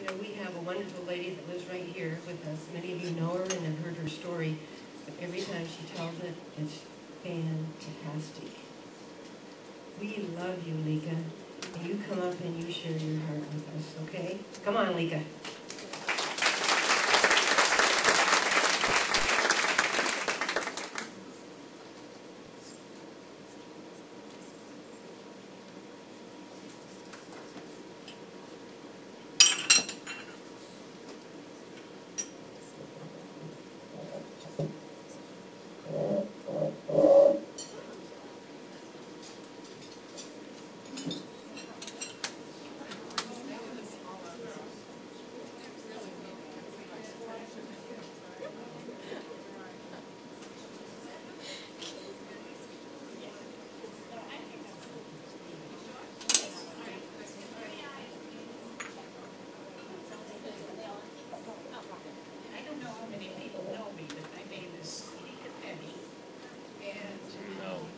You know, we have a wonderful lady that lives right here with us. Many of you know her and have heard her story, but every time she tells it, it's fantastic. We love you, Lika. And you come up and you share your heart with us, okay? Come on, Lika.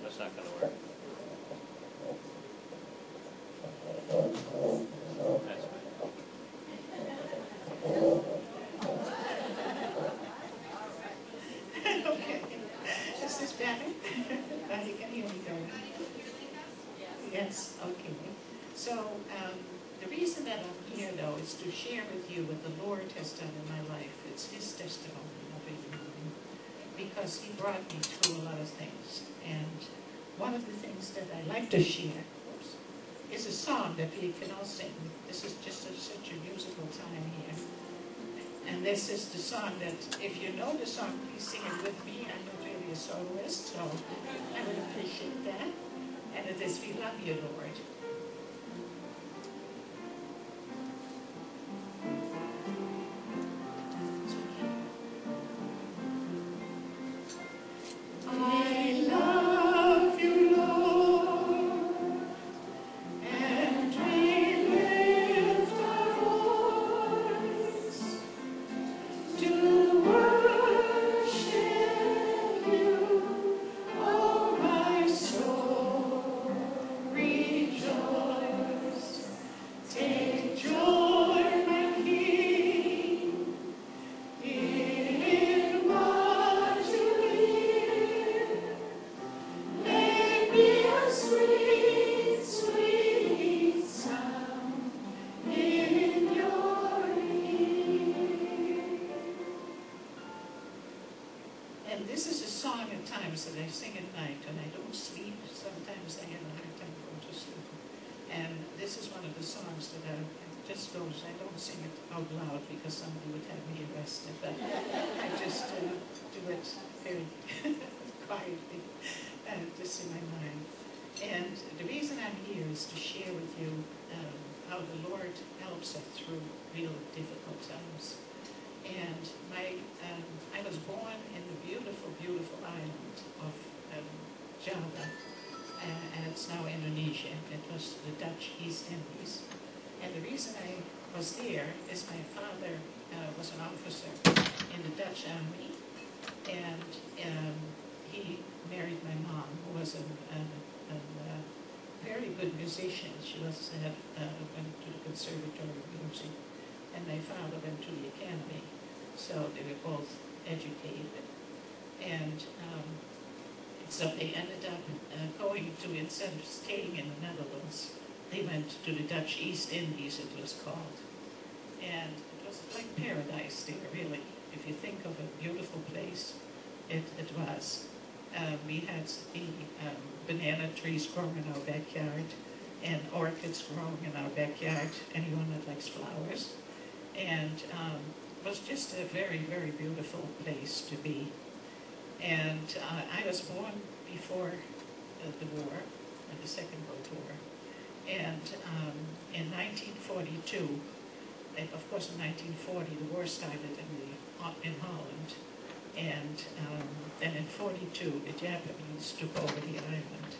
That's not going to work. That's fine. Okay. Is this better? You can hear me going. Yes, okay. So, the reason that I'm here, though, is to share with you what the Lord has done in my life. It's His testimony, not even mine, because He brought me through a lot of things. And one of the things that I like to share is a song that we can all sing. This is just such a musical time here. And this is the song that, if you know the song, please sing it with me. I'm not really a soloist, so I would appreciate that. And it is, "We Love You, Lord." And this is a song at times that I sing at night, and I don't sleep. Sometimes I have a hard time going to sleep. And this is one of the songs that I just don't sing it out loud because somebody would have me arrested, but I just do it very quietly, just in my mind. And the reason I'm here is to share with you how the Lord helps us through real difficult times. And I was born in the beautiful, beautiful island of Java, and it's now Indonesia. It was the Dutch East Indies. And the reason I was there is my father was an officer in the Dutch army, and he married my mom, who was a very good musician. She went to the Conservatory of Music, and my father went to the academy. So they were both educated. And so they ended up going to, instead of staying in the Netherlands, they went to the Dutch East Indies, it was called. And it was like paradise there, really. If you think of a beautiful place, it was. We had the banana trees growing in our backyard, and orchids growing in our backyard, anyone that likes flowers. And it was just a very, very beautiful place to be. And I was born before the war, the Second World War. And in 1942, and of course in 1940, the war started in Holland. And then in 42, the Japanese took over the island.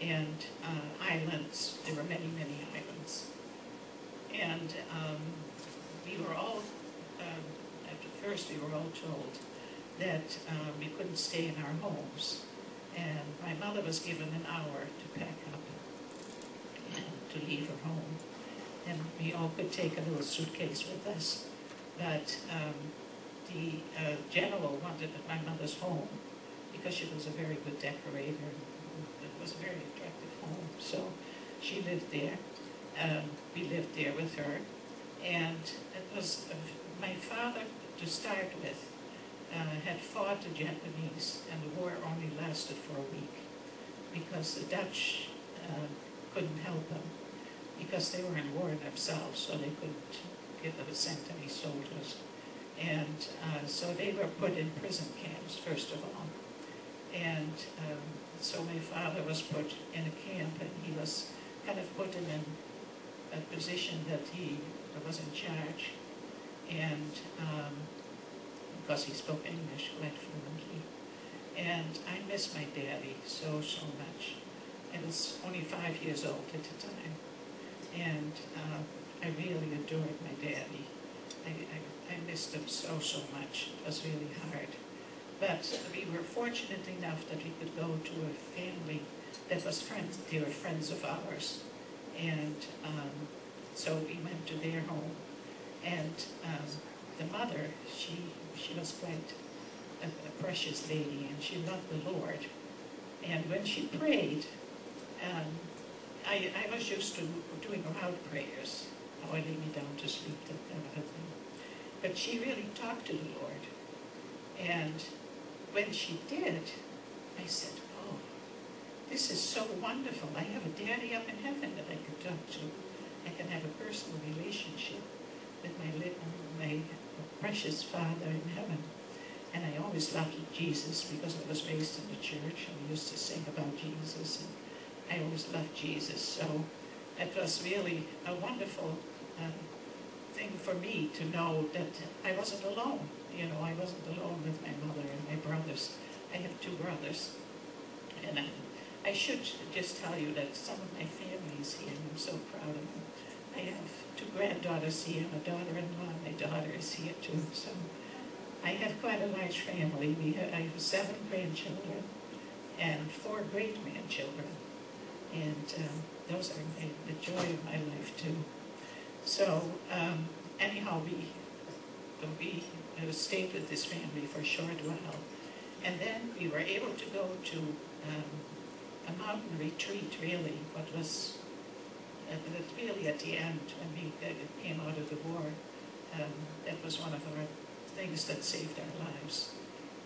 And islands, there were many, many islands. And we were all, at first we were all told that we couldn't stay in our homes. And my mother was given an hour to pack up and to leave her home. and we all could take a little suitcase with us. But the general wanted my mother's home because she was a very good decorator. It was a very attractive home, so she lived there. We lived there with her, and it was my father, to start with, had fought the Japanese, and the war only lasted for a week because the Dutch couldn't help them because they were in war themselves, so they couldn't send any soldiers. And so they were put in prison camps, first of all. And so my father was put in a camp, and he was kind of put in a position that he was in charge. And because he spoke English quite fluently. And I miss my daddy so much. I was only 5 years old at the time. And I really adored my daddy. I missed him so much. It was really hard. But we were fortunate enough that we could go to a family that was friends. They were friends of ours. And so we went to their home. And the mother, she was quite a precious lady, and she loved the Lord. And when she prayed, I was used to doing loud prayers. How I lay me down to sleep, that kind of a thing. But she really talked to the Lord. And when she did, I said, oh, this is so wonderful. I have a daddy up in heaven that I can talk to. I can have a personal relationship with my precious Father in heaven. And I always loved Jesus because I was raised in the church, and we used to sing about Jesus, and I always loved Jesus. So it was really a wonderful thing for me to know that I wasn't alone. You know, I wasn't alone with my mother and my brothers. I have 2 brothers. And I should just tell you that some of my family is here, and I'm so proud of them. I have 2 granddaughters here, and a daughter-in-law. My daughter is here too. So I have quite a large family. I have 7 grandchildren and 4 great-grandchildren. And those are the joy of my life too. So anyhow, we stayed with this family for a short while. And then we were able to go to a mountain retreat, really, what was really at the end, when we came out of the war. That was one of our things that saved our lives,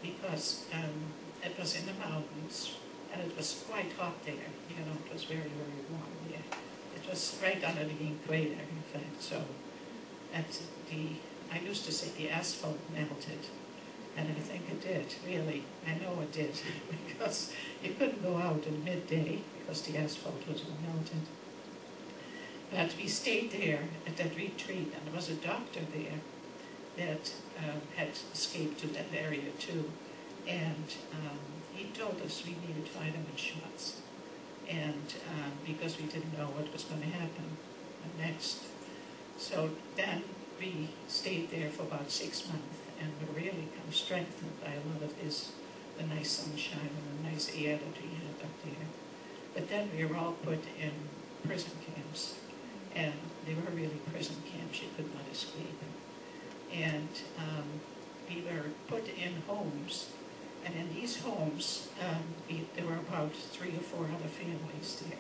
because it was in the mountains, and it was quite hot there. You know, it was very, very warm there. It was right under the equator, in fact. So I used to say the asphalt melted, and I think it did, really. I know it did, because you couldn't go out in midday because the asphalt was all melted. But we stayed there at that retreat, and there was a doctor there that had escaped to that area too. And he told us we needed vitamin shots, and because we didn't know what was going to happen next. So then we stayed there for about 6 months, and were really kind of strengthened by a lot of the nice sunshine and the nice air that we had up there. But then we were all put in prison camps, and they were really prison camps. You could not escape. And we were put in homes, and in these homes, there were about 3 or 4 other families there.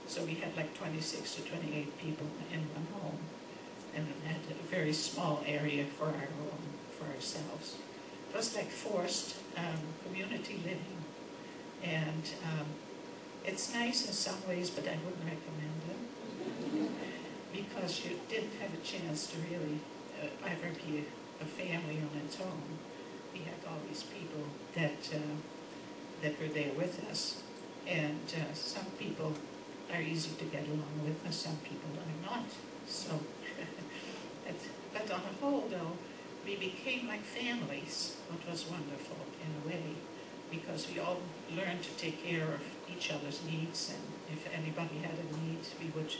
So we had like 26 to 28 people in one home, and had a very small area for our own, for ourselves. It was like forced community living, and it's nice in some ways, but I wouldn't recommend it, because you didn't have a chance to really ever be a family on its own. We had all these people that were there with us, and some people are easy to get along with, and some people are not. So, but on the whole, though, we became like families, which was wonderful in a way, because we all learned to take care of each other's needs, and if anybody had a need, we would,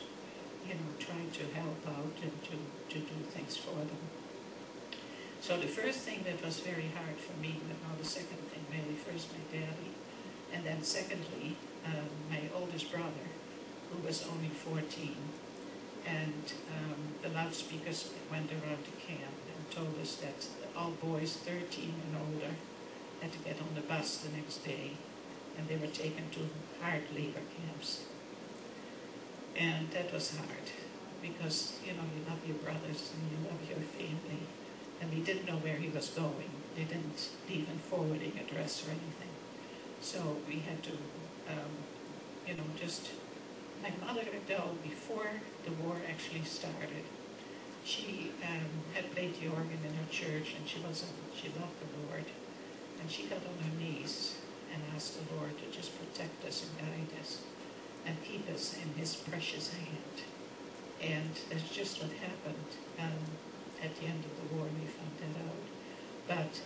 try to help out and to do things for them. So the first thing that was very hard for me, the second thing really, first my daddy, and then secondly, my oldest brother, who was only 14, And the loudspeakers went around the camp and told us that all boys 13 and older had to get on the bus the next day, and they were taken to hard labor camps. And that was hard, because, you love your brothers and you love your family, and we didn't know where he was going. They didn't leave a forwarding address or anything. So we had to, my mother, though, before the war actually started, she had played the organ in her church, and she loved the Lord, and she got on her knees and asked the Lord to just protect us and guide us and keep us in His precious hand. And that's just what happened. At the end of the war, we found that out. But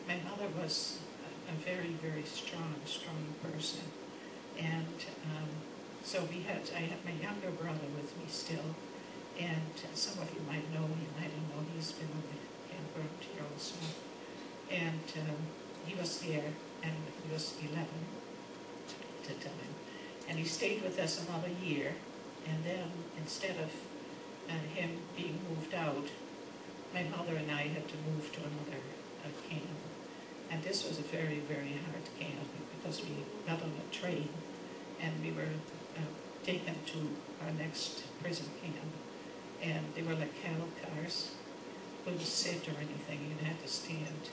my mother was a very, very strong person. And so I had my younger brother with me still. And some of you might know him, I don't know, he's been on the campground here also. And he was there, and he was 11 at the time. And he stayed with us another year, and then instead of him being moved out, my mother and I had to move to another camp. And this was a very, very hard camp, because we got on a train and we were taken to our next prison camp. And they were like cattle cars. Couldn't sit or anything, you had to stand.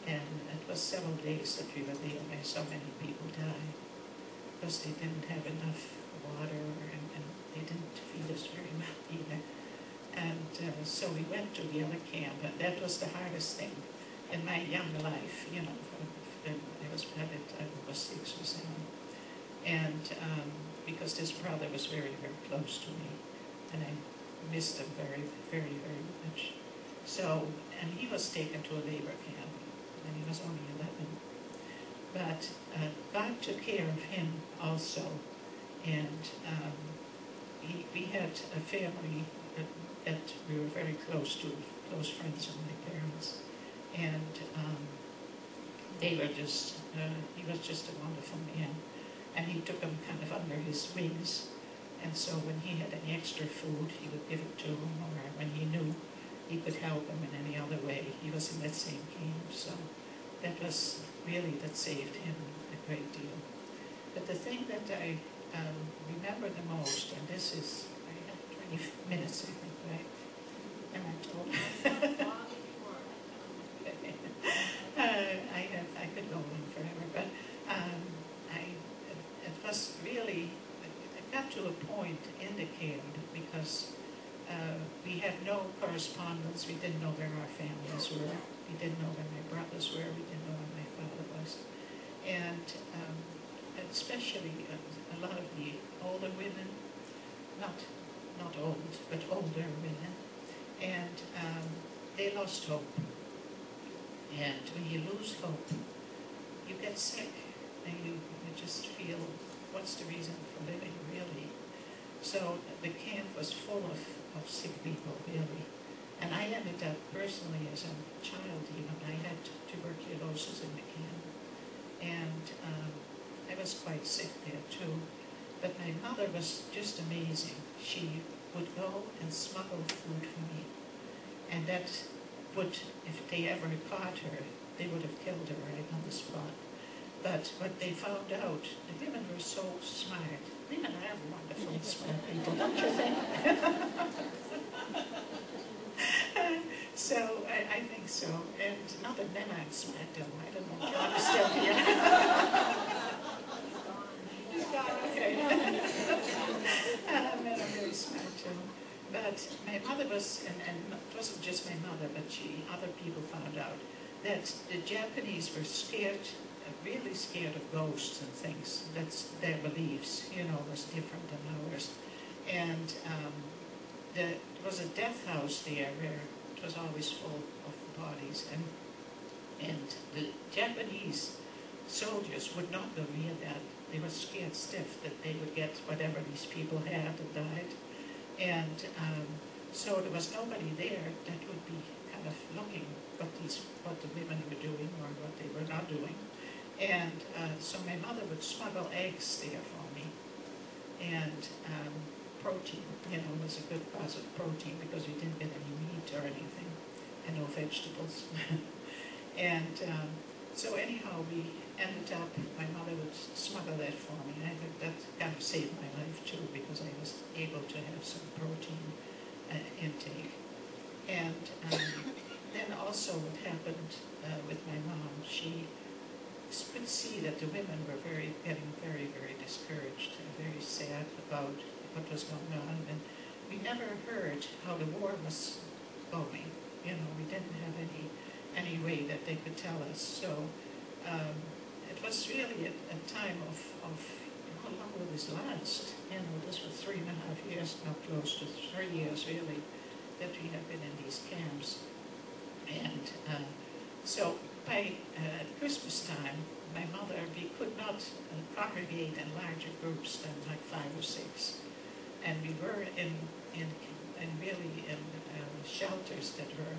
And it was several days that we were there, and so many people died, because they didn't have enough water, and they didn't feed us very well either. And so we went to the other camp, and that was the hardest thing in my young life, I was 6 or 7. And because this brother was very, very close to me, and I missed him very, very, very much. So, and he was taken to a labor camp, and he was only 11. But God took care of him also, and we had a family that we were very close to, close friends of my parents, and they were just, he was just a wonderful man, and he took them kind of under his wings, and so when he had any extra food, he would give it to them, or when he knew he could help them in any other way. He was in that same camp, so that was really, that saved him a great deal. But the thing that I remember the most, and this is, I have 20 minutes, I think, right? Am I told? I could go on forever, but it was really, it got to a point in the camp, because we had no correspondence. We didn't know where our families were. We didn't know where my brothers were. We didn't know where my father was. And especially a lot of the older women, not old, but older women, and they lost hope. And when you lose hope, you get sick, and you just feel, what's the reason for living, really? So the camp was full of sick people, really. And I ended up personally, as a child even, I had tuberculosis in the camp. And I was quite sick there too. But my mother was just amazing. She would go and smuggle food for me. And that would, if they ever caught her, they would have killed her right on the spot. But what they found out, the women were so smart. Women are wonderful, smart people, don't you think? So, I think so. And not that men aren't smart, though. I don't know if John is still here. He's gone, okay. Men are very smart, too. But my mother was, and it wasn't just my mother, but other people found out that the Japanese were scared, really scared of ghosts and things. That's their beliefs, was different than ours. And there was a death house there where it was always full of bodies, and the Japanese soldiers would not go near that. They were scared stiff that they would get whatever these people had and died. And so there was nobody there that would be kind of looking what the women were doing or what they were not doing. And so my mother would smuggle eggs there for me. And protein, it was a good cause of protein because we didn't get any meat or anything, and no vegetables. And so anyhow, we ended up, my mother would smuggle that for me, and I think that kind of saved my life too, because I was able to have some protein intake. And then also what happened with my mom, she could see that the women were getting very, very discouraged and very sad about what was going on. And we never heard how the war was going. We didn't have any way that they could tell us. So it was really a time of how long will this last? This was 3.5 years, now close to 3 years really, that we have been in these camps. And so by Christmas time, my mother, we could not congregate in larger groups than like 5 or 6. And we were in shelters that were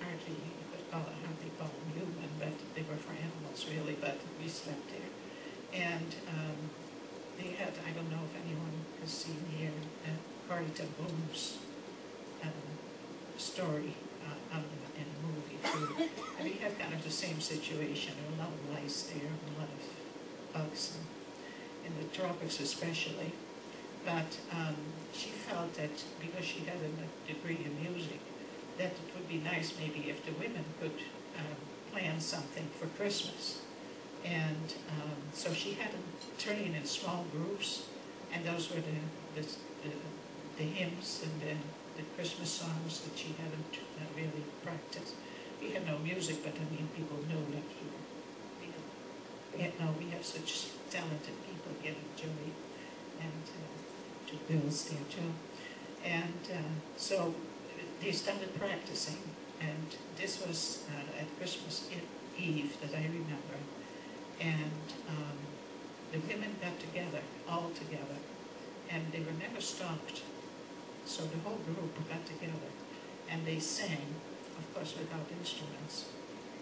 hardly, you could hardly call them human, but they were for animals really, but we slept there. And they had, I don't know if anyone has seen here, Corrie ten Boom's story in the movie too. And we had kind of the same situation, a lot of lice there, a lot of bugs, in the tropics especially. But she felt that because she had a degree in music, that it would be nice maybe if the women could plan something for Christmas. And so she had them train in small groups, and those were the hymns and the Christmas songs that she had them really practice. We had no music, but I mean, people knew, like here, we have such talented people here at Joey, and to Bill's their job. And so they started practicing, and this was at Christmas Eve that I remember. And the women got together, all together, and they were never stopped. So the whole group got together, and they sang, of course without instruments.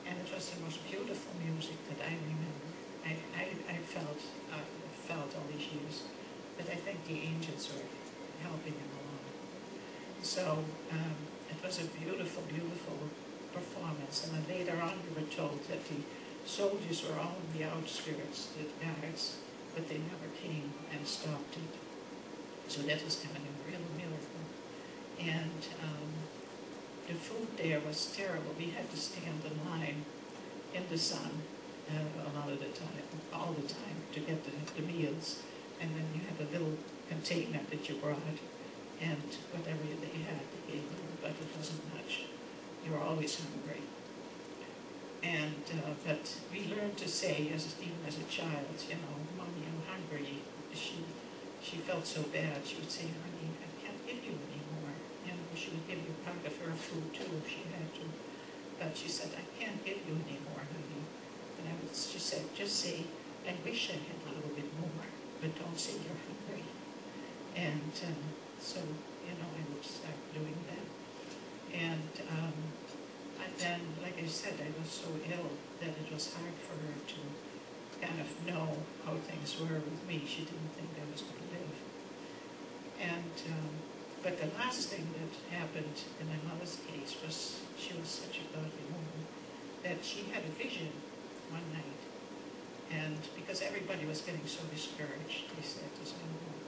And it was the most beautiful music that I remember. I felt all these years, but I think the angels were helping them along. So it was a beautiful, beautiful performance. And then later on we were told that the soldiers were all in the outskirts, the guards, but they never came and stopped it. So that was kind of a real miracle. And the food there was terrible. We had to stand in line in the sun a lot of the time, all the time, to get the meals. And then you had a little container that you brought, and whatever they had, they gave you, but it wasn't much. You were always hungry. And but we learned to say, even as a child, Mommy, I'm hungry. She felt so bad. She would say, honey, I can't give you any more. She would give you part of her food too if she had to. But she said, I can't give you any more, honey. And she said, just say, I wish I had a little bit more, but don't say you're hungry. And so, I would start doing that. And then, like I said, I was so ill that it was hard for her to kind of know how things were with me. She didn't think I was going to live. And but the last thing that happened in my mother's case was, she was such a godly woman that she had a vision one night. And because everybody was getting so discouraged, they said, there's no hope.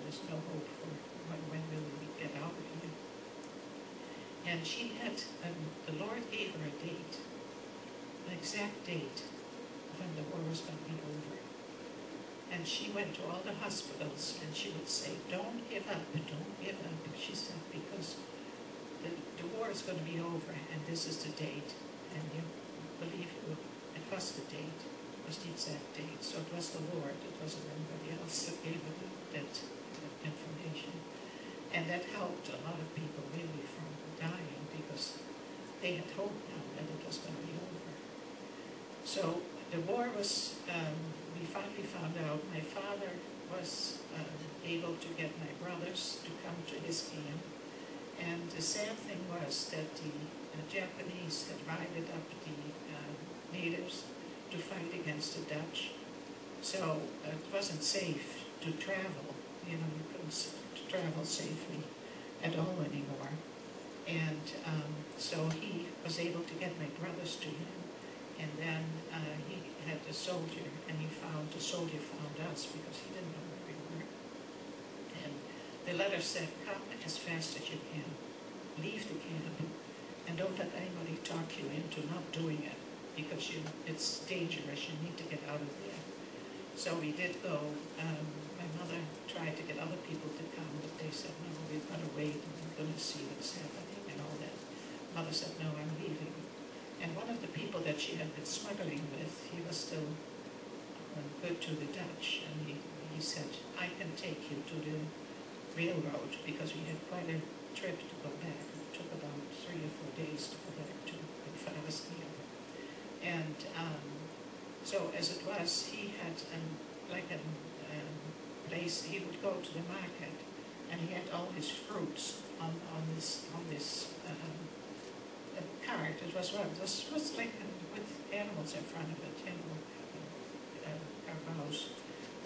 There's no hope for when will we get out of here. And she had, the Lord gave her a date, an exact date of when the war was going to be over. And she went to all the hospitals, and she would say, don't give up, don't give up. She said, because the war is going to be over, and this is the date. And you believe it was the date, it was the exact date. So it was the Lord, it wasn't anybody else that gave her that information. And that helped a lot of people really from dying, because they had hope now that it was going to be over. So the war was, we finally found out my father was able to get my brothers to come to his camp. And the sad thing was that the Japanese had rounded up the natives to fight against the Dutch. So it wasn't safe to travel you know, you couldn't travel safely at all anymore. And so he was able to get my brothers to him. And then he had the soldier, and the soldier found us because he didn't know where we were. And the letter said, come as fast as you can, leave the camp, and don't let anybody talk you into not doing it, because it's dangerous, you need to get out of there. So we did go. My mother tried to get other people to come, but they said, no, we've got to wait, and we're going to see what's happening and all that. Mother said, no, I'm leaving. And one of the people that she had been smuggling with, he was still good to the Dutch, and he said, I can take you to the railroad, because we had quite a trip to go back. It took about 3 or 4 days to go back to the father's camp. And so as it was, he had place. He would go to the market, and he had all his fruits on this cart. It was like with animals in front of it, you know, cows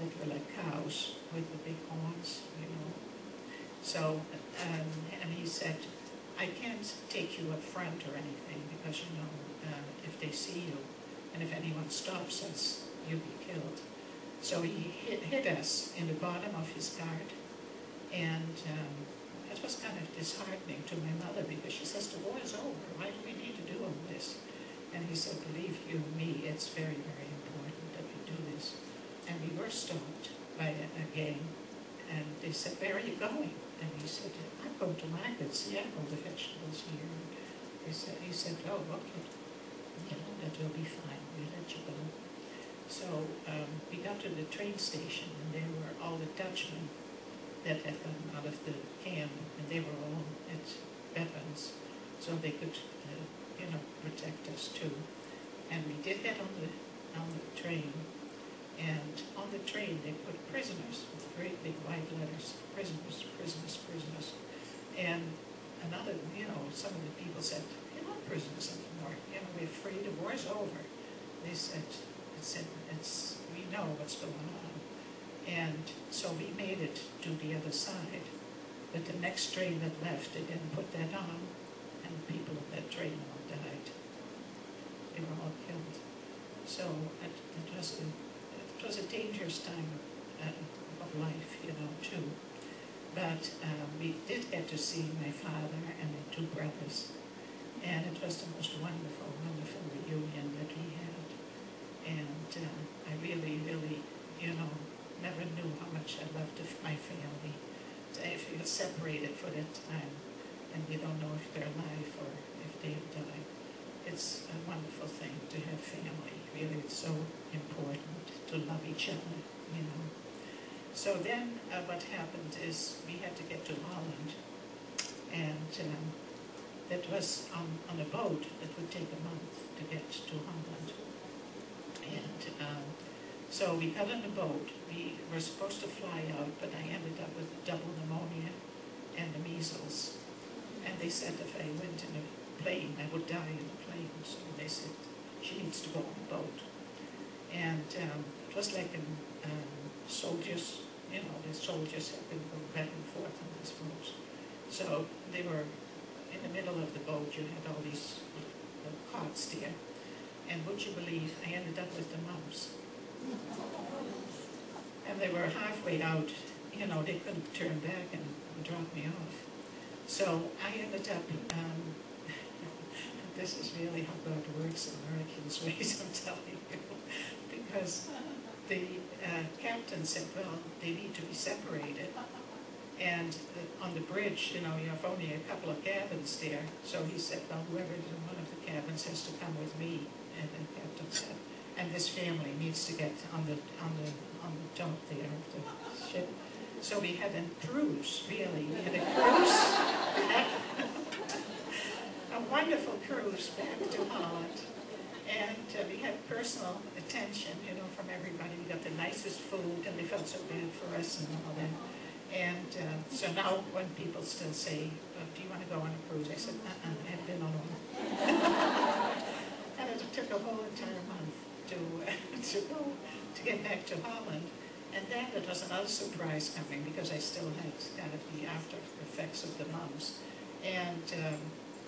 that were like cows with the big horns, you know. So, and he said, I can't take you up front or anything, because, you know, if they see you, and if anyone stops us, you'll be killed. So he hid us in the bottom of his cart, and it was kind of disheartening to my mother, because she says, the war is over, why do we need to do all this? And he said, believe you me, it's very, very important that we do this. And we were stopped by a gang, and they said, where are you going? And he said, I'm going to market, Seattle, the vegetables here. He said, oh, okay, you know, that will be fine, we'll let you go. So we got to the train station, and there were all the Dutchmen that had come out of the camp, and they were all at weapons, so they could, you know, protect us too. And we did get on the train, and on the train they put prisoners with great big white letters, prisoners, prisoners, prisoners. And another, you know, some of the people said, you're not prisoners anymore, you know, we're free, the war's over. They said, we know what's going on. And so we made it to the other side. But the next train that left, they didn't put that on, and the people on that train all died. They were all killed. So it was a dangerous time of life, you know, too. But we did get to see my father and my 2 brothers, and it was the most wonderful, wonderful reunion that we had. And I really, really, you know, never knew how much I loved my family. If you're separated for that time, and you don't know if they're alive or if they've died, it's a wonderful thing to have family. Really, it's so important to love each other, you know. So then what happened is we had to get to Holland, and that was on a boat. It would take a month to get to Holland. And so we got on the boat. We were supposed to fly out, but I ended up with double pneumonia and the measles. And they said if I went in a plane, I would die in the plane. So they said, she needs to go on the boat. And it was like in soldiers, you know, the soldiers had been going back and forth on this boat. So they were in the middle of the boat. You had all these cots there. And would you believe, I ended up with the mumps. And they were halfway out, you know, they couldn't turn back and drop me off. So I ended up, this is really how God works in Americans' ways, I'm telling you. Because the captain said, well, they need to be separated. And on the bridge, you know, you have only a couple of cabins there. So he said, well, whoever is in one of the cabins has to come with me. And the captain said, and this family needs to get on the top there of the ship. So we had a cruise, really. We had a cruise back, a wonderful cruise back to Holland. And we had personal attention, you know, from everybody. We got the nicest food, and they felt so bad for us and all that. And so now when people still say, do you want to go on a cruise? I said, I have been on one. And it took a whole entire month to get back to Holland. And then there was another surprise coming because I still had kind of the after effects of the mumps. And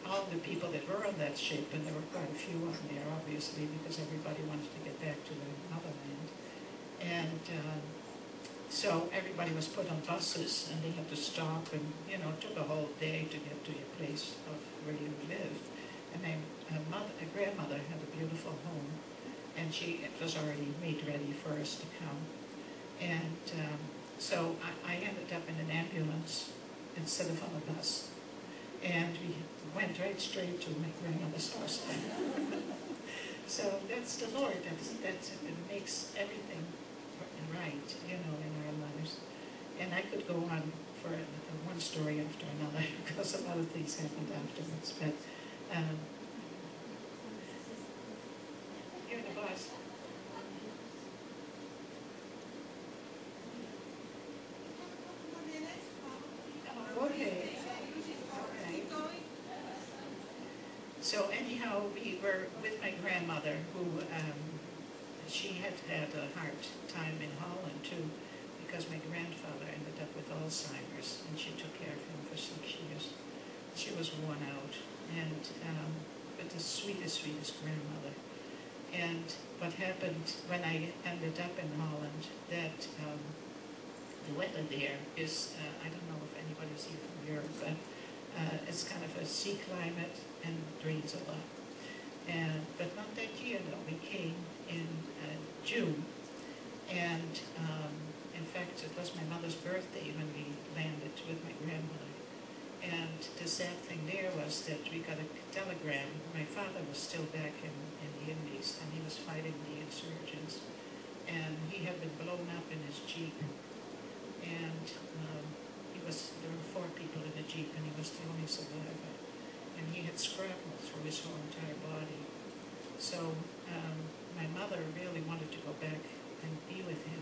all the people that were on that ship, and there were quite a few on there, obviously, because everybody wanted to get back to their motherland. And so everybody was put on buses, and they had to stop, and it took a whole day to get to your place of where you lived. And my grandmother had a beautiful home, and it was already made ready for us to come. And so I ended up in an ambulance instead of on a bus. And we went right straight to my grandmother's house. So that's the Lord. It makes everything right, in our lives. And I could go on for one story after another because a lot of things happened afterwards. But you're the boss. Okay. So anyhow, we were with my grandmother, who she had had a hard time in Holland too, because my grandfather ended up with Alzheimer's, and she took care of him for 6 years. She was worn out, and but the sweetest grandmother. And what happened when I ended up in Holland, that the weather there is, I don't know if anybody's here from Europe, but it's kind of a sea climate and rains a lot. But not that year though. We came in June, and in fact it was my mother's birthday when we landed with my grandmother. And the sad thing there was that we got a telegram. My father was still back in the Indies, and he was fighting the insurgents. And he had been blown up in his Jeep. And there were 4 people in the Jeep, and he was the only survivor. And he had shrapnel through his whole entire body. So my mother really wanted to go back and be with him,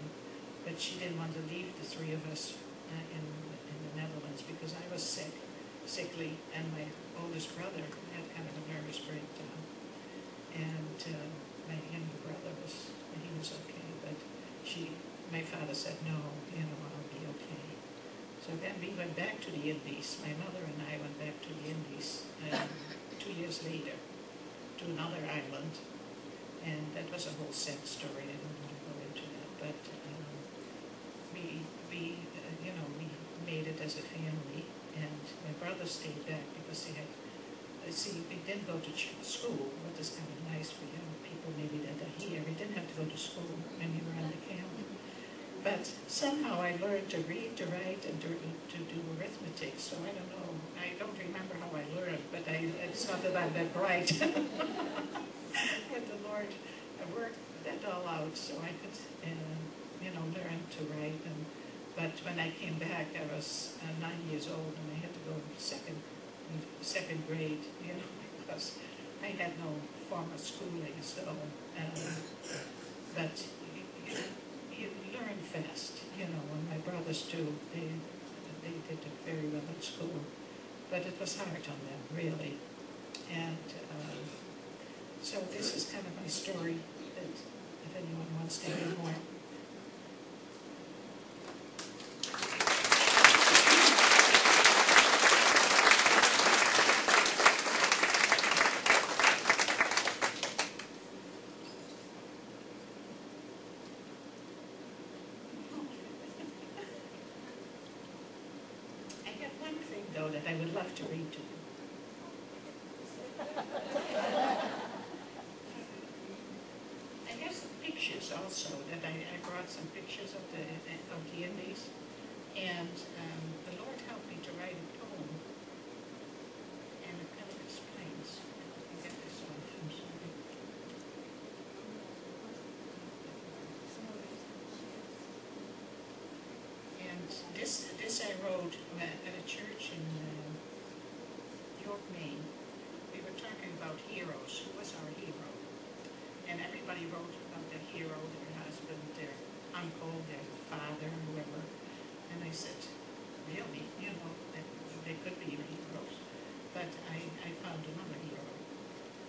but she didn't want to leave the 3 of us in the Netherlands because I was sickly, and my oldest brother had kind of a nervous breakdown. And my younger brother was okay, but my father said, no, I'll be okay. So then we went back to the Indies. My mother and I went back to the Indies 2 years later to another island, and that was a whole sad story. I don't want to go into that, but we made it as a family, and my brother stayed back because we didn't go to school, what is kind of nice for young people maybe that are here. We didn't have to go to school when we were on the camp. But somehow I learned to read, to write, and to do arithmetic. So I don't know. I don't remember how I learned, but I saw that I'm that bright. With the Lord, I worked that all out so I could, learn to write. But when I came back, I was 9 years old, and I had to go second grade, because I had no formal schooling. So, but you learn fast, and my brothers too, they did very well at school, but it was hard on them, really. And so this is kind of my story, that if anyone wants to hear more. That I would love to read to you. I have some pictures also that I brought some pictures of the Indies, and the Lord helped me to write a poem, and it kind of explains. Let me get this off. I'm sorry. And this I wrote at a church in York, Maine. We were talking about heroes. Who was our hero? And everybody wrote about their hero, their husband, their uncle, their father, whoever. And I said, really? They could be heroes. But I found another hero.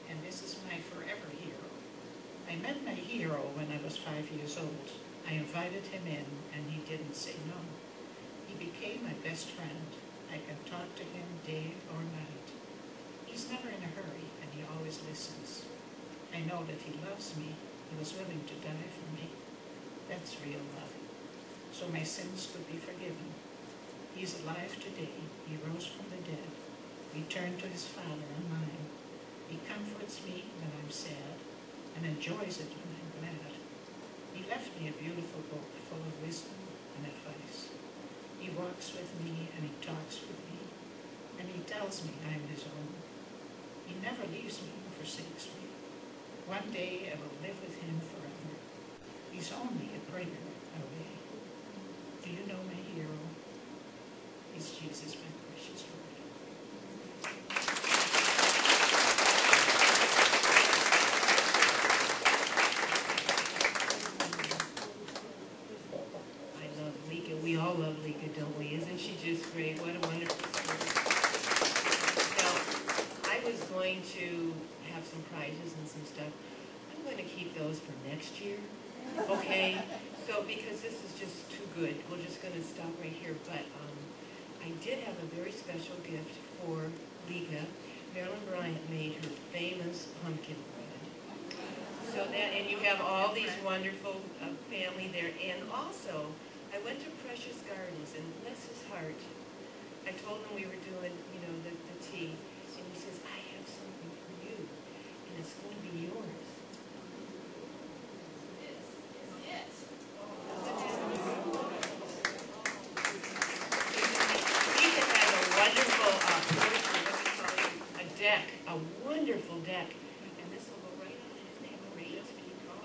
And this is my forever hero. I met my hero when I was 5 years old. I invited him in, and he didn't say no. He became my best friend. I can talk to him day or night. He's never in a hurry, and he always listens. I know that he loves me. He was willing to die for me. That's real love. So my sins could be forgiven. He's alive today. He rose from the dead, returned to his Father and mine. He comforts me when I'm sad and enjoys it when I'm glad. He left me a beautiful book full of wisdom and advice. He walks with me and he talks with me, and he tells me I'm his own. He never leaves me or forsakes me. One day I will live with him forever. He's only a prayer away. Do you know my hero? He's Jesus, my precious Lord. I love Lika. We all love Lika, don't we? Isn't she just great? What a wonderful story. Now, I was going to have some prizes and some stuff. I'm going to keep those for next year. Okay? So, because this is just too good, we're just going to stop right here. But I did have a very special gift for Lika. Marilyn Bryant made her famous pumpkin bread. So that, and you have all these wonderful family there. And also, I went to Precious Gardens, and bless his heart, I told him we were doing, you know, the tea, and he says, I have something for you, and it's going to be yours. A wonderful deck, and this will go right on his name. Great.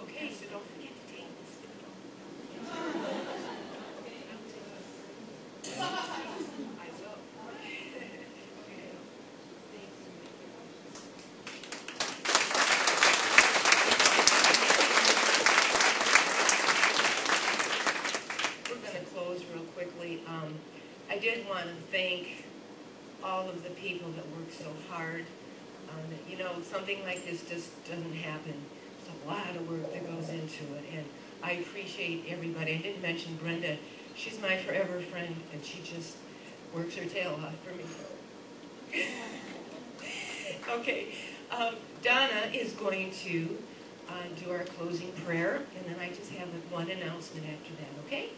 Okay, so don't forget to take this. I will. We're going to close real quickly. I did want to thank all of the people that work so hard. You know, something like this just doesn't happen. There's a lot of work that goes into it, and I appreciate everybody. I didn't mention Brenda. She's my forever friend, and she just works her tail off for me. Okay, Donna is going to do our closing prayer, and then I just have one announcement after that, okay?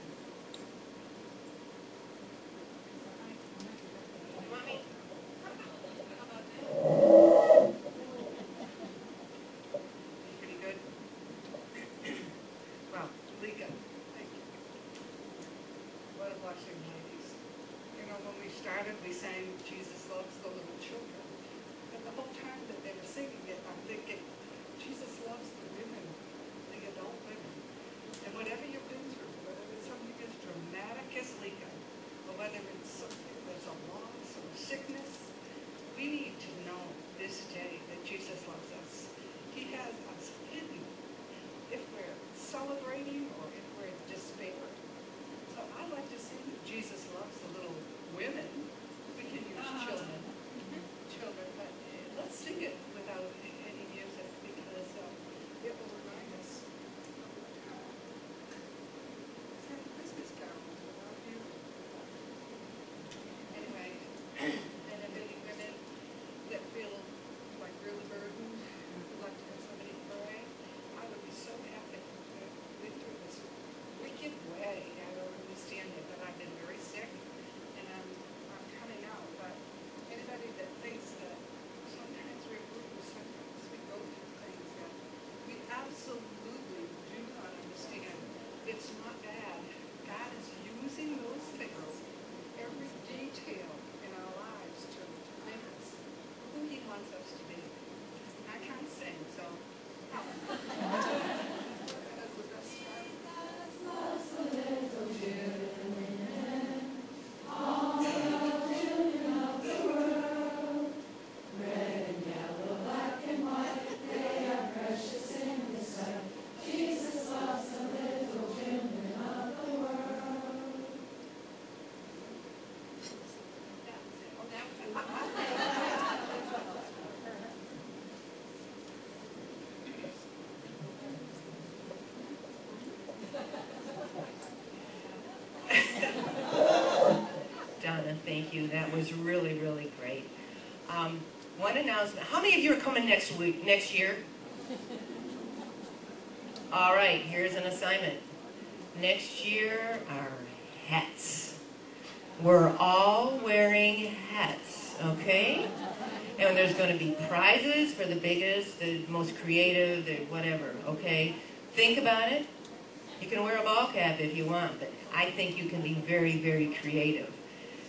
You want me? Pretty good? Well, Lika, thank you. What a blessing, ladies. You know, when we started, we sang Jesus Loves the Little Children. And the whole time that they were singing it, I'm thinking, Jesus loves the women, the adult women. And whatever you've been through, whether it's something as dramatic as Lika, or whether it's something that's a loss or a sickness, we need to know this day that Jesus loves us. He has us hidden if we're celebrating or if we're in despair. So I like to sing Jesus loves the little women. We can use children, but let's sing it without any music because it will remind us of Christmas carols without you. That was really, really great. One announcement. How many of you are coming next year? All right, here's an assignment. Next year, our hats. We're all wearing hats, okay? And there's going to be prizes for the biggest, the most creative, the whatever, okay? Think about it. You can wear a ball cap if you want, but I think you can be very, very creative.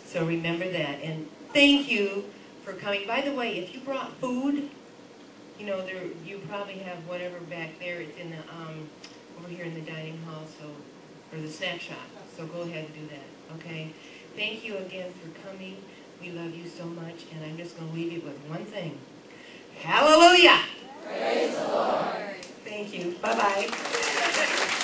So remember that. And thank you for coming. By the way, if you brought food, you know, you probably have whatever back there. It's in the, over here in the dining hall, so, or the snack shop. So go ahead and do that, okay? Thank you again for coming. We love you so much, and I'm just going to leave you with one thing. Hallelujah! Praise the Lord! Thank you. Bye-bye.